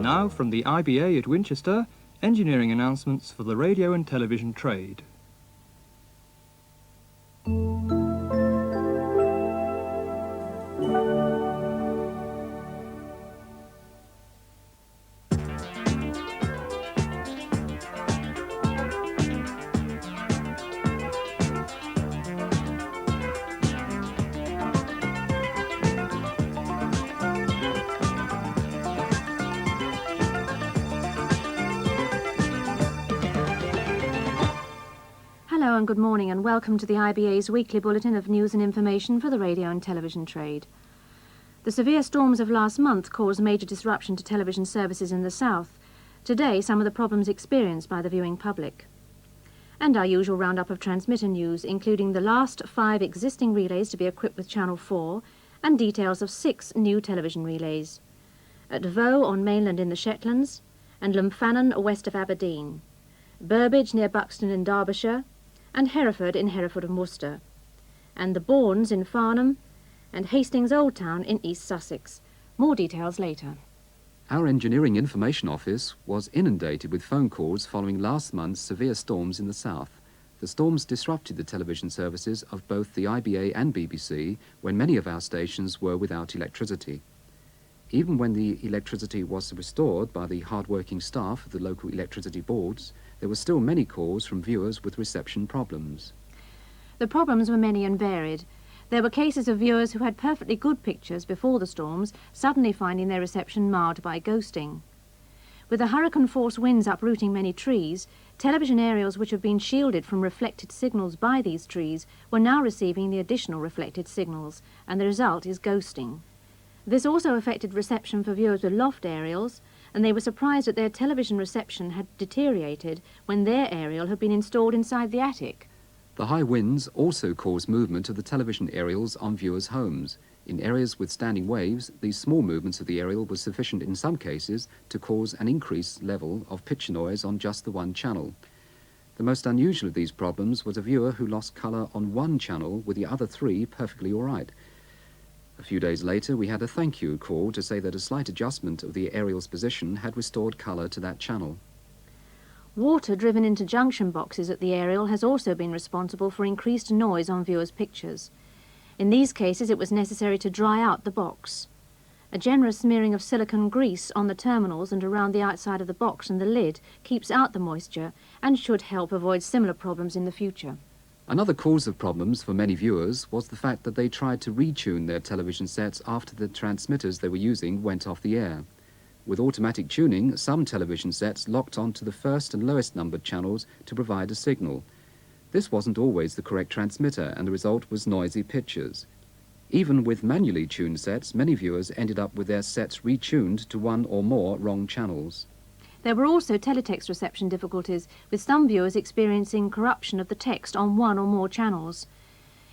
Now, from the IBA at Winchester, engineering announcements for the radio and television trade. Hello and good morning and welcome to the IBA's weekly bulletin of news and information for the radio and television trade. The severe storms of last month caused major disruption to television services in the south. Today, some of the problems experienced by the viewing public. And our usual roundup of transmitter news, including the last 5 existing relays to be equipped with Channel 4 and details of 6 new television relays. At Vaux on mainland in the Shetlands and Lumphanan west of Aberdeen, Burbage near Buxton in Derbyshire, and Hereford in Hereford and Worcester, and the Bournes in Farnham, and Hastings Old Town in East Sussex. More details later. Our Engineering Information Office was inundated with phone calls following last month's severe storms in the south. The storms disrupted the television services of both the IBA and BBC when many of our stations were without electricity. Even when the electricity was restored by the hard-working staff of the local electricity boards, there were still many calls from viewers with reception problems. The problems were many and varied. There were cases of viewers who had perfectly good pictures before the storms, suddenly finding their reception marred by ghosting. With the hurricane-force winds uprooting many trees, television aerials which have been shielded from reflected signals by these trees were now receiving the additional reflected signals, and the result is ghosting. This also affected reception for viewers with loft aerials, and they were surprised that their television reception had deteriorated when their aerial had been installed inside the attic. The high winds also caused movement of the television aerials on viewers' homes. In areas with standing waves, these small movements of the aerial were sufficient in some cases to cause an increased level of picture noise on just the one channel. The most unusual of these problems was a viewer who lost colour on one channel with the other 3 perfectly all right. A few days later, we had a thank you call to say that a slight adjustment of the aerial's position had restored colour to that channel. Water driven into junction boxes at the aerial has also been responsible for increased noise on viewers' pictures. In these cases, it was necessary to dry out the box. A generous smearing of silicone grease on the terminals and around the outside of the box and the lid keeps out the moisture and should help avoid similar problems in the future. Another cause of problems for many viewers was the fact that they tried to retune their television sets after the transmitters they were using went off the air. With automatic tuning, some television sets locked onto the first and lowest numbered channels to provide a signal. This wasn't always the correct transmitter, and the result was noisy pictures. Even with manually tuned sets, many viewers ended up with their sets retuned to one or more wrong channels. There were also teletext reception difficulties, with some viewers experiencing corruption of the text on one or more channels.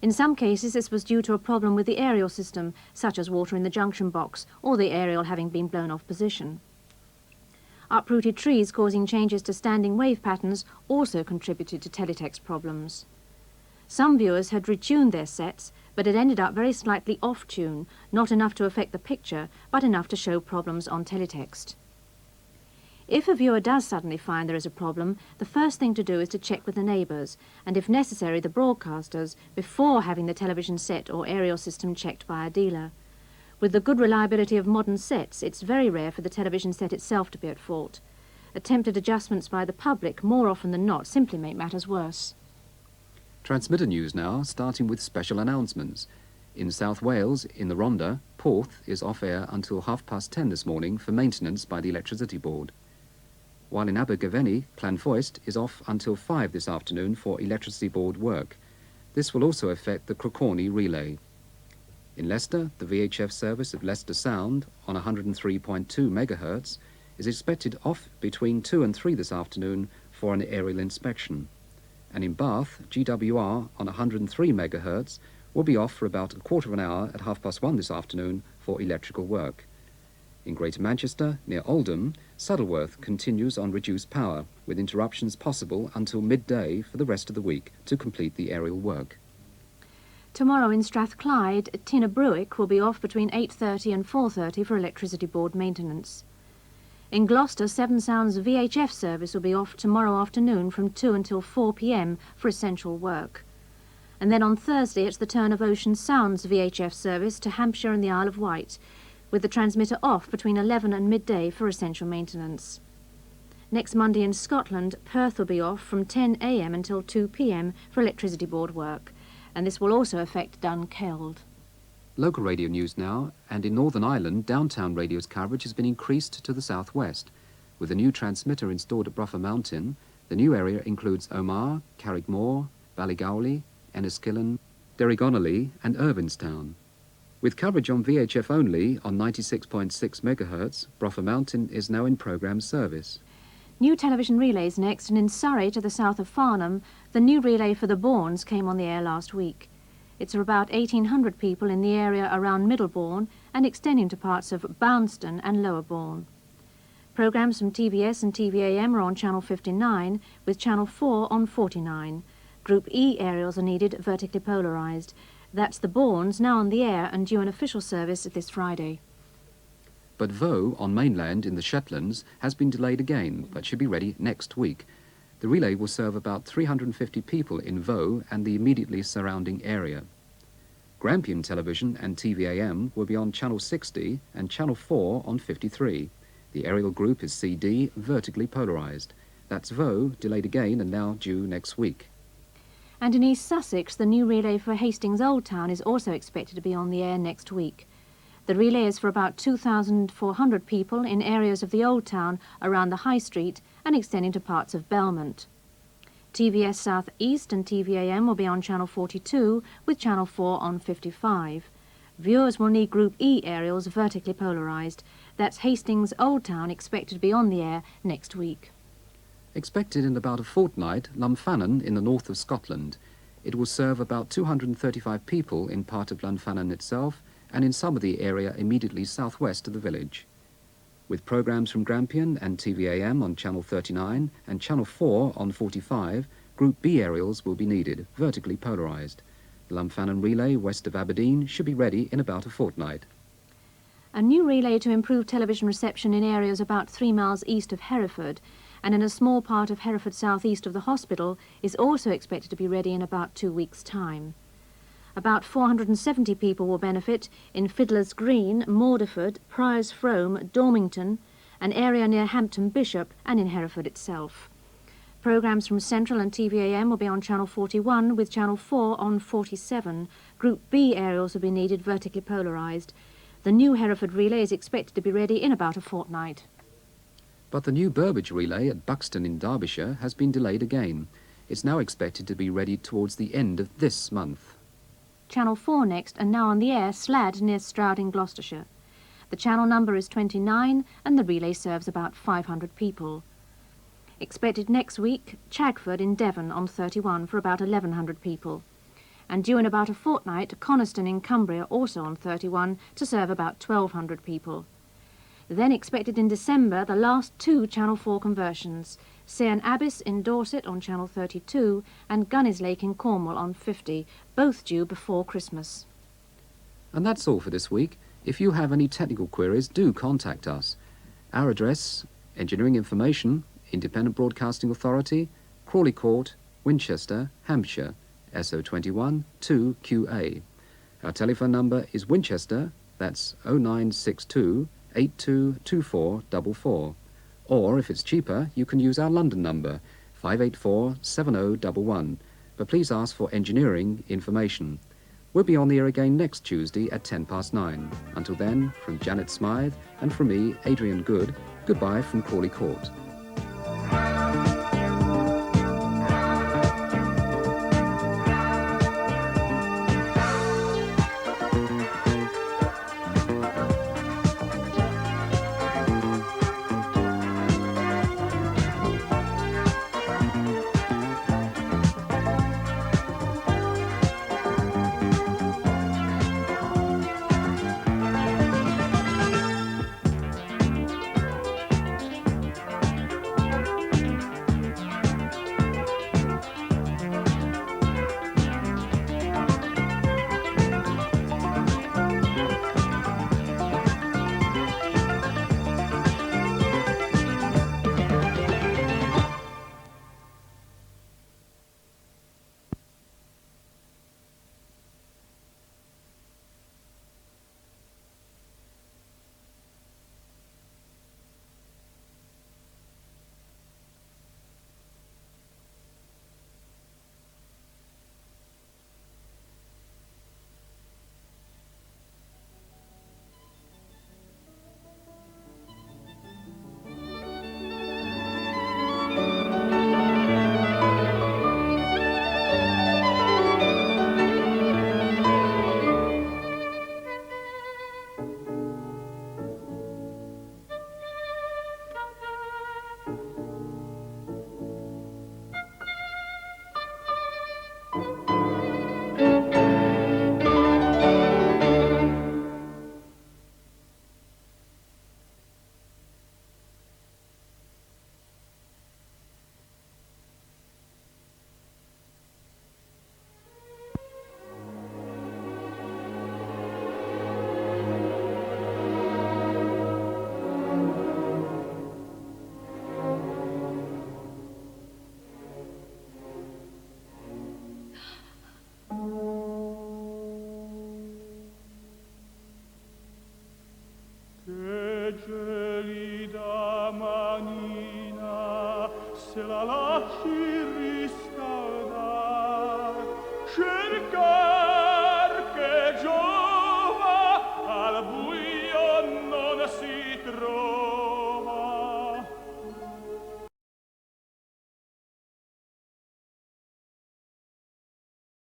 In some cases, this was due to a problem with the aerial system, such as water in the junction box, or the aerial having been blown off position. Uprooted trees causing changes to standing wave patterns also contributed to teletext problems. Some viewers had retuned their sets, but had ended up very slightly off-tune, not enough to affect the picture, but enough to show problems on teletext. If a viewer does suddenly find there is a problem, the first thing to do is to check with the neighbours, and if necessary the broadcasters, before having the television set or aerial system checked by a dealer. With the good reliability of modern sets, it's very rare for the television set itself to be at fault. Attempted adjustments by the public, more often than not, simply make matters worse. Transmitter news now, starting with special announcements. In South Wales, in the Rhondda, Porth is off-air until 10:30 this morning for maintenance by the Electricity Board. While in Abergavenny, Llanfoist is off until 5 this afternoon for Electricity Board work. This will also affect the Croccorny relay. In Leicester, the VHF service of Leicester Sound on 103.2 MHz is expected off between 2 and 3 this afternoon for an aerial inspection. And in Bath, GWR on 103 MHz will be off for about a quarter of an hour at 1:30 this afternoon for electrical work. In Greater Manchester, near Oldham, Saddleworth continues on reduced power, with interruptions possible until midday for the rest of the week to complete the aerial work. Tomorrow in Strathclyde, Tina Brewick will be off between 8:30 and 4:30 for Electricity Board maintenance. In Gloucester, Seven Sounds VHF service will be off tomorrow afternoon from 2 until 4 p.m. for essential work. And then on Thursday it's the turn of Ocean Sounds VHF service to Hampshire and the Isle of Wight, with the transmitter off between 11 and midday for essential maintenance. Next Monday in Scotland, Perth will be off from 10 a.m. until 2 p.m. for Electricity Board work, and this will also affect Dunkeld. Local radio news now, and in Northern Ireland, downtown radio's coverage has been increased to the southwest. With a new transmitter installed at Bruffer Mountain, the new area includes Omagh, Carrickmore, Ballygowley, Enniskillen, Derrygonnelly and Irvinstown. With coverage on VHF only on 96.6 MHz, Bruffer Mountain is now in programme service. New television relays next, and in Surrey, to the south of Farnham, the new relay for the Bournes came on the air last week. It's for about 1,800 people in the area around Middlebourne and extending to parts of Bounston and Lower Bourne. Programmes from TBS and TVAM are on Channel 59, with Channel 4 on 49. Group E aerials are needed, vertically polarised. That's the Bournes, now on the air and due an official service this Friday. But Vaux, on mainland in the Shetlands, has been delayed again, but should be ready next week. The relay will serve about 350 people in Vaux and the immediately surrounding area. Grampian Television and TVAM will be on Channel 60 and Channel 4 on 53. The aerial group is CD, vertically polarised. That's Vaux, delayed again and now due next week. And in East Sussex, the new relay for Hastings Old Town is also expected to be on the air next week. The relay is for about 2,400 people in areas of the Old Town around the High Street and extending to parts of Belmont. TVS South East and TVAM will be on Channel 42 with Channel 4 on 55. Viewers will need Group E aerials vertically polarised. That's Hastings Old Town, expected to be on the air next week. Expected in about a fortnight, Lunfannon in the north of Scotland. It will serve about 235 people in part of Lunfannon itself and in some of the area immediately southwest of the village. With programmes from Grampian and TVAM on Channel 39 and Channel 4 on 45, Group B aerials will be needed, vertically polarised. The Lunfannon relay west of Aberdeen should be ready in about a fortnight. A new relay to improve television reception in areas about 3 miles east of Hereford and in a small part of Hereford southeast of the hospital is also expected to be ready in about 2 weeks' time. About 470 people will benefit in Fiddler's Green, Morderford, Priors Frome, Dormington, an area near Hampton Bishop, and in Hereford itself. Programmes from Central and TVAM will be on Channel 41 with Channel 4 on 47. Group B aerials will be needed, vertically polarised. The new Hereford relay is expected to be ready in about a fortnight. But the new Burbage relay at Buxton in Derbyshire has been delayed again. It's now expected to be ready towards the end of this month. Channel 4 next, and now on the air, Slad near Stroud in Gloucestershire. The channel number is 29 and the relay serves about 500 people. Expected next week, Chagford in Devon on 31 for about 1,100 people. And due in about a fortnight, Coniston in Cumbria also on 31 to serve about 1,200 people. Then expected in December, the last 2 Channel 4 conversions, Sean Abbas in Dorset on Channel 32 and Gunnislake in Cornwall on 50, both due before Christmas. And that's all for this week. If you have any technical queries, do contact us. Our address Engineering Information, Independent Broadcasting Authority, Crawley Court, Winchester, Hampshire, SO21 2QA. Our telephone number is Winchester, that's 0962 822444. Or, if it's cheaper, you can use our London number, 584 7011. But please ask for Engineering Information. We'll be on the air again next Tuesday at 9:10. Until then, from Janet Smythe and from me, Adrian Good, goodbye from Crawley Court.